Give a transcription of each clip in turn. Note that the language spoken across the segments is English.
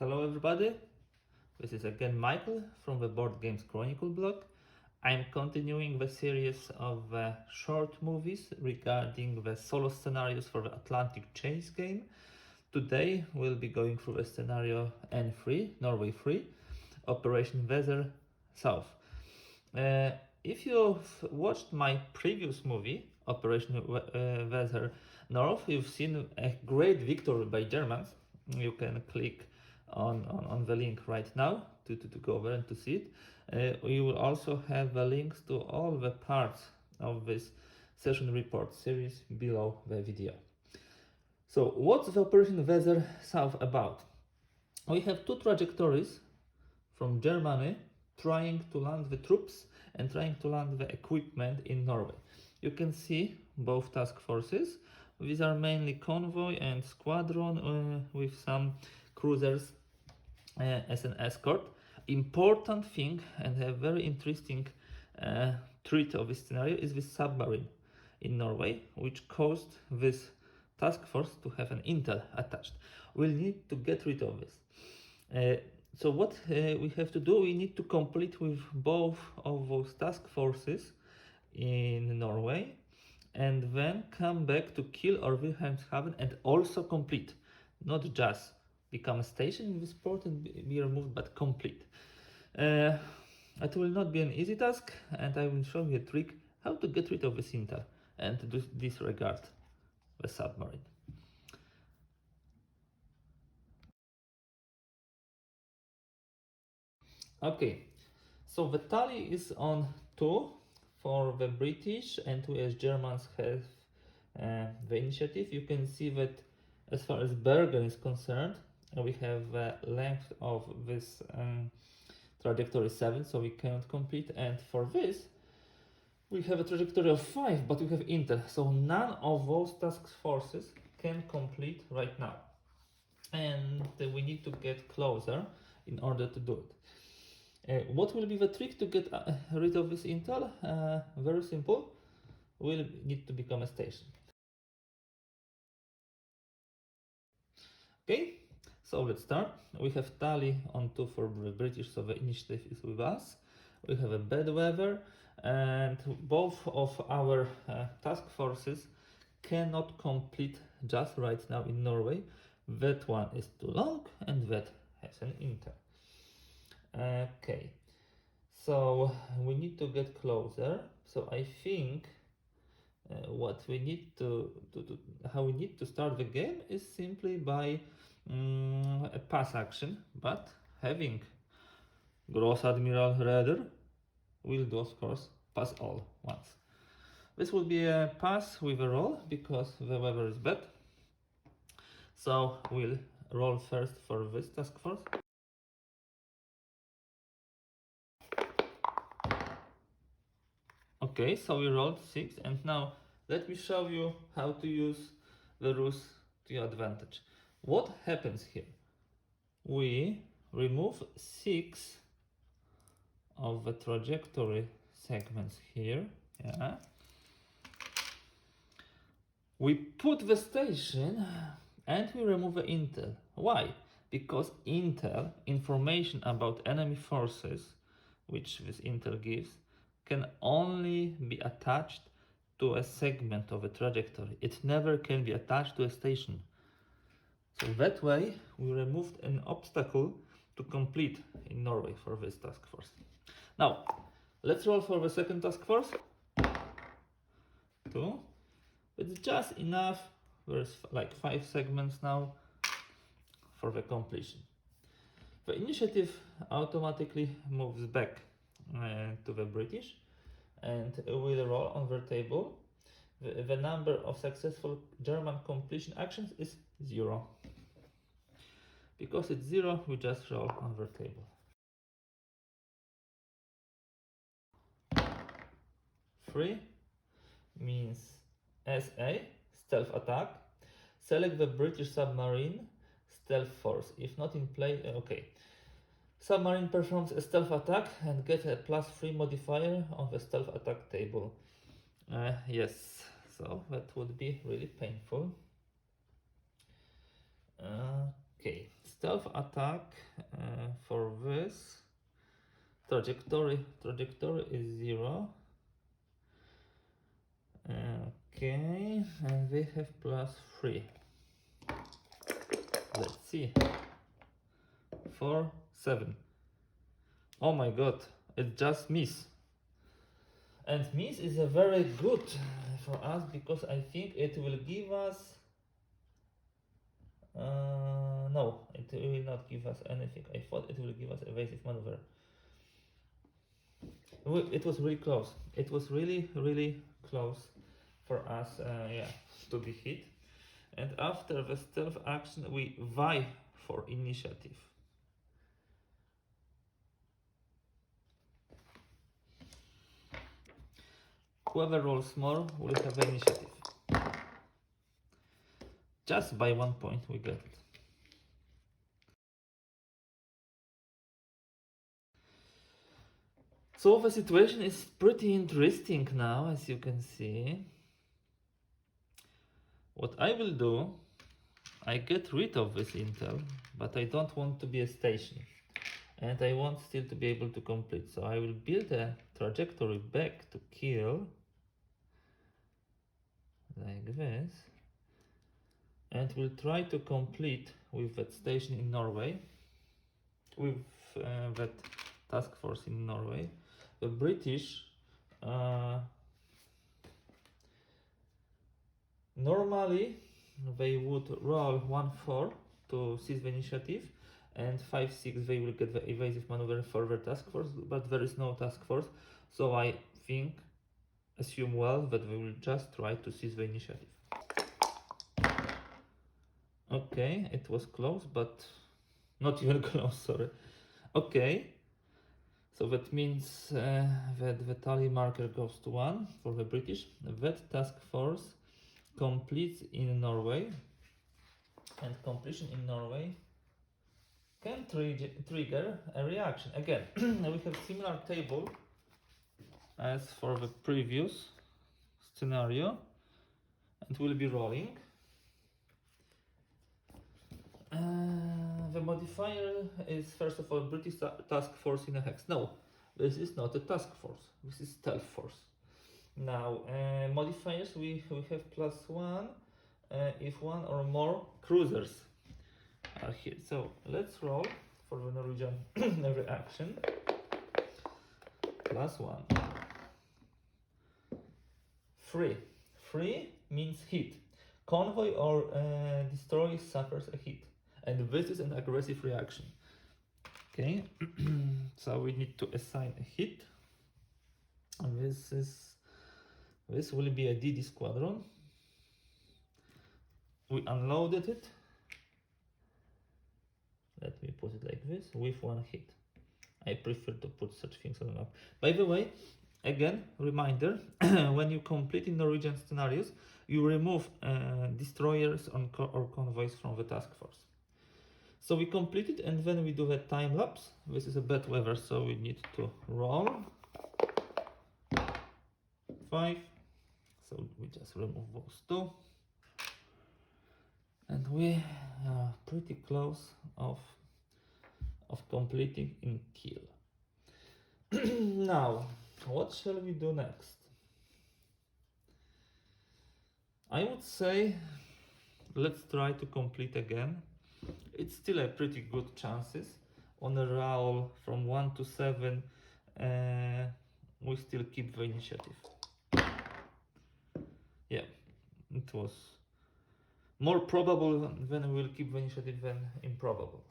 Hello everybody, this is again Michael from the Board Games Chronicle blog. I'm continuing the series of short movies regarding the solo scenarios for the Atlantic Chase game. Today we'll be going through the scenario N3, Norway 3, Operation Weather South. If you've watched my previous movie, Operation Weather North, you've seen a great victory by Germans. You can click on the link right now to go over and to see it. You will also have the links to all the parts of this session report series below the video. So what's the Operation Weather South about? We have two trajectories from Germany trying to land the troops and trying to land the equipment in Norway. You can see both task forces. These are mainly convoy and squadron with some cruisers as an escort. Important thing and a very interesting treat of this scenario is this submarine in Norway, which caused this task force to have an intel attached. We'll need to get rid of this. So what we have to do, we need to complete with both of those task forces in Norway and then come back to Kiel or Wilhelmshaven and also complete, not just become a station in this port and be removed, but complete. It will not be an easy task, and I will show you a trick how to get rid of this intel and to disregard the submarine. Okay, so the tally is on 2 for the British and 2 as Germans have the initiative. You can see that as far as Bergen is concerned, we have the length of this trajectory 7, so we cannot complete, and for this we have a trajectory of 5, but we have intel, so none of those task forces can complete right now, and we need to get closer in order to do it. What will be the trick to get rid of this intel? Very simple. We'll need to become a station. Okay, so let's start. We have tally on 2 for the British, so the initiative is with us. We have a bad weather, and both of our task forces cannot complete just right now in Norway. That one is too long and that has an intel. Okay, so we need to get closer. So I think what we need how we need to start the game is simply by a pass action, but having Gross Admiral Raider will do, of course, pass all once. This will be a pass with a roll because the weather is bad. So we'll roll first for this task force. Okay, so we rolled 6, and now let me show you how to use the ruse to your advantage. What happens here? We remove 6 of the trajectory segments here. Yeah. We put the station and we remove the intel. Why? Because intel, information about enemy forces, which this intel gives, can only be attached to a segment of a trajectory. It never can be attached to a station. So that way we removed an obstacle to complete in Norway for this task force. Now let's roll for the second task force. 2. It's just enough. There's like 5 segments now for the completion. The initiative automatically moves back to the British and will roll on their table. The number of successful German completion actions is 0. Because it's 0, we just roll on their table. 3 means SA, stealth attack. Select the British submarine, stealth force. If not in play, okay. Submarine performs a stealth attack and get a +3 modifier on the stealth attack table. Yes, so that would be really painful. Okay, stealth attack for this trajectory is 0. Okay, and we have +3. Let's see. 4, 7. Oh my god, it just miss. And miss is a very good for us because I think it will give us. No, it will not give us anything. I thought it will give us evasive maneuver. It was really close. It was really close for us, to be hit. And after the stealth action, we vie for initiative. Whoever rolls more will have initiative. Just by 1 point we get it. So the situation is pretty interesting now, as you can see. What I will do, I get rid of this intel, but I don't want to be a station. And I want still to be able to complete. So I will build a trajectory back to kill, like this. And we'll try to complete with that station in Norway, with that task force in Norway. The British normally they would roll 1-4 to seize the initiative, and 5-6 they will get the evasive maneuver for their task force, but there is no task force, so I assume well that they will just try to seize the initiative. Okay, it was close, but not even close, sorry. Okay, so that means that the tally marker goes to 1 for the British. That task force completes in Norway, and completion in Norway can trigger a reaction. Again, we have similar table as for the previous scenario, and we'll be rolling. The modifier is first of all British task force in a hex. No, this is not a task force, this is stealth force. Now, modifiers, we have +1 if one or more cruisers are here. So let's roll for the Norwegian reaction. +1. 3. 3 means hit. Convoy or destroyer suffers a hit. And this is an aggressive reaction. Okay, so we need to assign a hit. And this will be a DD squadron. We unloaded it. Let me put it like this, with 1 hit. I prefer to put such things on the map. By the way, again, reminder, when you complete in Norwegian scenarios, you remove destroyers or convoys from the task force. So we complete it, and then we do the time lapse. This is a bad weather, so we need to roll 5. So we just remove those 2. And we are pretty close of completing in kill. Now, what shall we do next? I would say let's try to complete again. It's still a pretty good chances. On a roll from 1 to 7, we still keep the initiative. Yeah, it was more probable when we'll keep the initiative than improbable.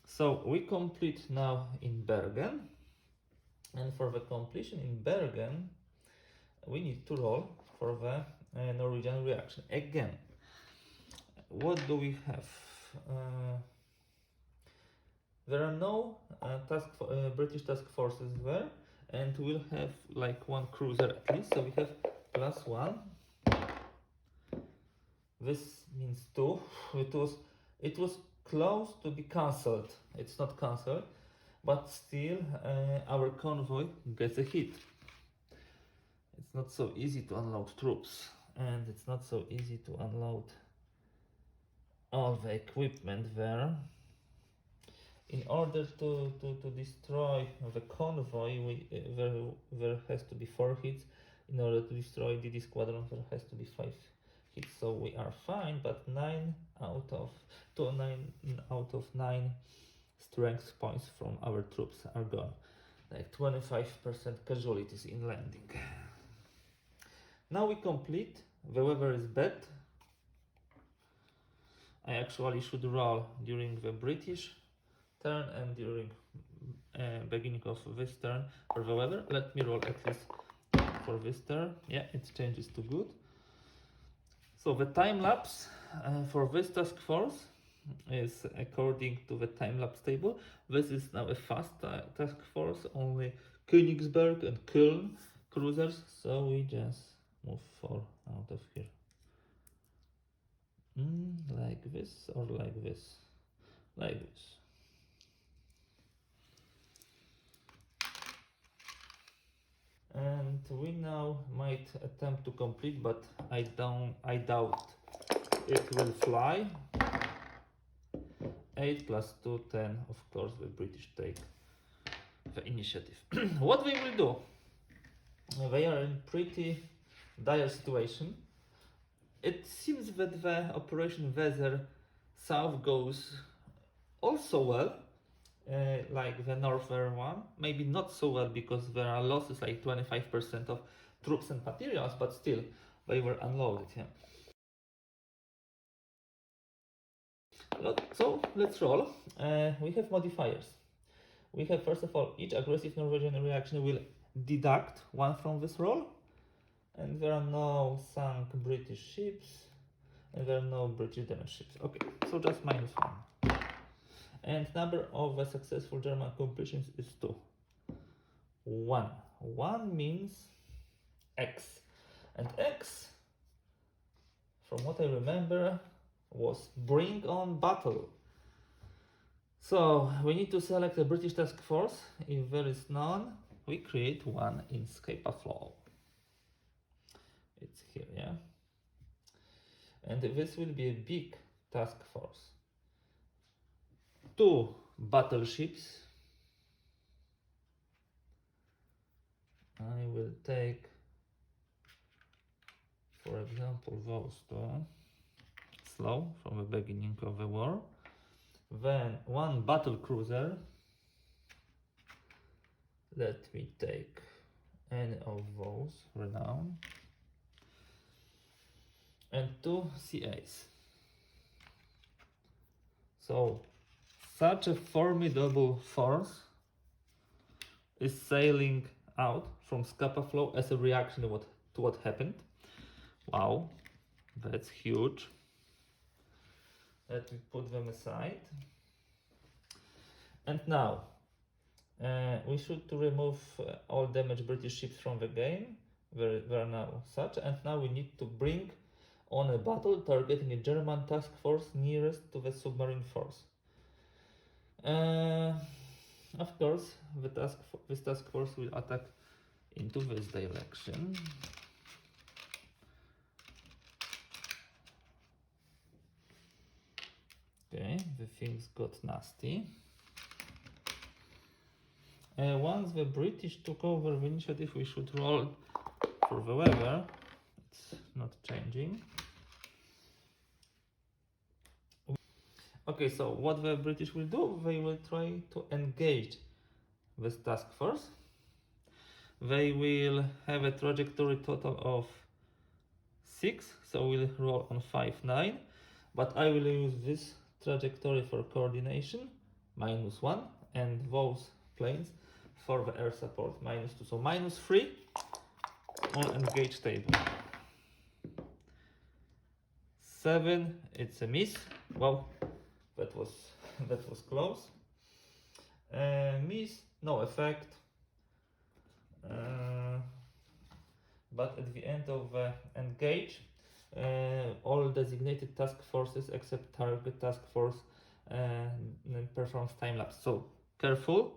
So we complete now in Bergen, and for the completion in Bergen we need to roll for the Norwegian reaction. Again, what do we have? There are no British task forces there, and we'll have like 1 cruiser at least, so we have +1. This means 2. It was close to be cancelled. It's not cancelled, but still our convoy gets a hit. It's not so easy to unload troops, and it's not so easy to unload all the equipment there. in order to destroy the convoy, there has to be 4 hits. In order to destroy DD squadron, there has to be 5 hits. So we are fine, but 9 out of 9 strength points from our troops are gone. Like 25% casualties in landing. Now we complete. The weather is bad. I actually should roll during the British turn and during beginning of this turn for the weather. Let me roll at least for this turn. Yeah, it changes to good. So the time lapse for this task force is according to the time lapse table. This is now a fast task force, only Königsberg and Köln cruisers. So we just move 4 out of here. Like this or like this? Like this. And we now might attempt to complete, but I doubt it will fly. 8 plus 2, 10. Of course, the British take the initiative. What they will do? They are in pretty dire situation. It seems that the Operation Weather South goes also well, like the northern one. Maybe not so well because there are losses like 25% of troops and materials, but still they were unloaded. Yeah. So let's roll. We have modifiers. We have, first of all, each aggressive Norwegian reaction will deduct 1 from this roll, and there are no sunk British ships, and there are no British damaged ships. Okay, so just -1. And number of successful German completions is 2. 1. 1 means X, and X, from what I remember, was bring on battle. So we need to select a British task force. If there is none, we create one in Scapaflow. It's here, yeah. And this will be a big task force. 2 battleships. I will take, for example, those 2. Slow from the beginning of the war. Then 1 battle cruiser. Let me take any of those, renown. And 2 CAs. So such a formidable force is sailing out from Scapaflow as a reaction to what happened. Wow, that's huge. Let me put them aside. And now we should to remove all damaged British ships from the game. There are now such, and now we need to bring on a battle targeting a German task force nearest to the submarine force. Of course, this task force will attack into this direction. Okay, the things got nasty. Once the British took over the initiative, we should roll for the weather. It's not changing. Okay, so what the British will do, they will try to engage this task force. They will have a trajectory total of 6, so we'll roll on 5, 9. But I will use this trajectory for coordination, -1, and those planes for the air support, -2. So -3 on engage table. 7, it's a miss. Well, that was close. Miss, no effect. But at the end of engage, all designated task forces except target task force performs time lapse. So careful,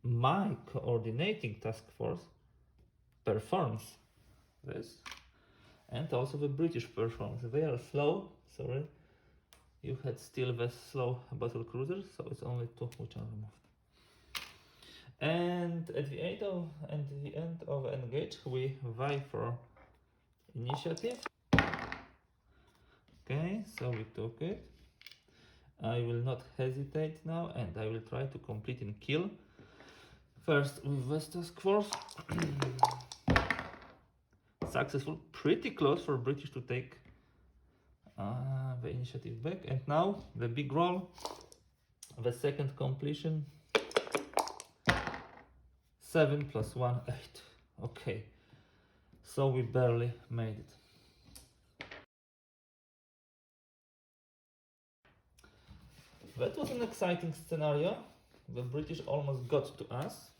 my coordinating task force performs this, and also the British performs. They are slow, sorry. you had still the slow battle cruisers, so it's only 2 which are removed. And at the end of engage, we vie for initiative. Okay, so we took it. I will not hesitate now, and I will try to complete in kill. First with this task force. Successful, pretty close for British to take the initiative back. And now the big roll, the second completion. 7 plus 1, 8. Okay, so we barely made it. That was an exciting scenario. The British almost got to us.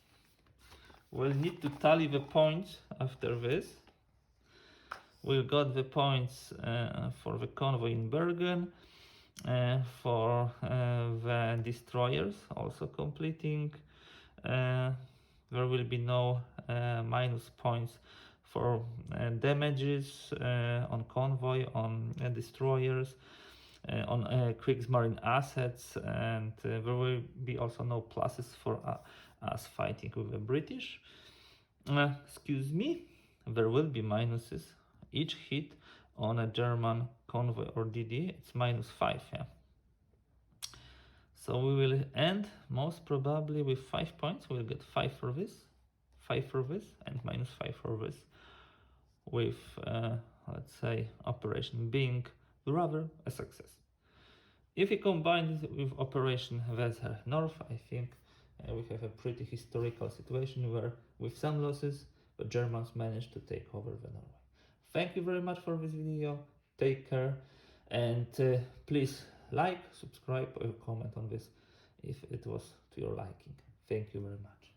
We'll need to tally the points after this. We got the points for the convoy in Bergen, for the destroyers also completing. There will be no minus points for damages on convoy, on destroyers, on Kriegsmarine assets, and there will be also no pluses for us fighting with the British. Excuse me, there will be minuses. Each hit on a German convoy or DD, it's -5, yeah. So we will end most probably with 5 points. We'll get 5 for this, 5 for this, and -5 for this, with let's say Operation being rather a success. If we combine it with Operation Weser North, I think we have a pretty historical situation where, with some losses, the Germans managed to take over the Norway. Thank you very much for this video. Take care, and please like, subscribe, or comment on this if it was to your liking. Thank you very much.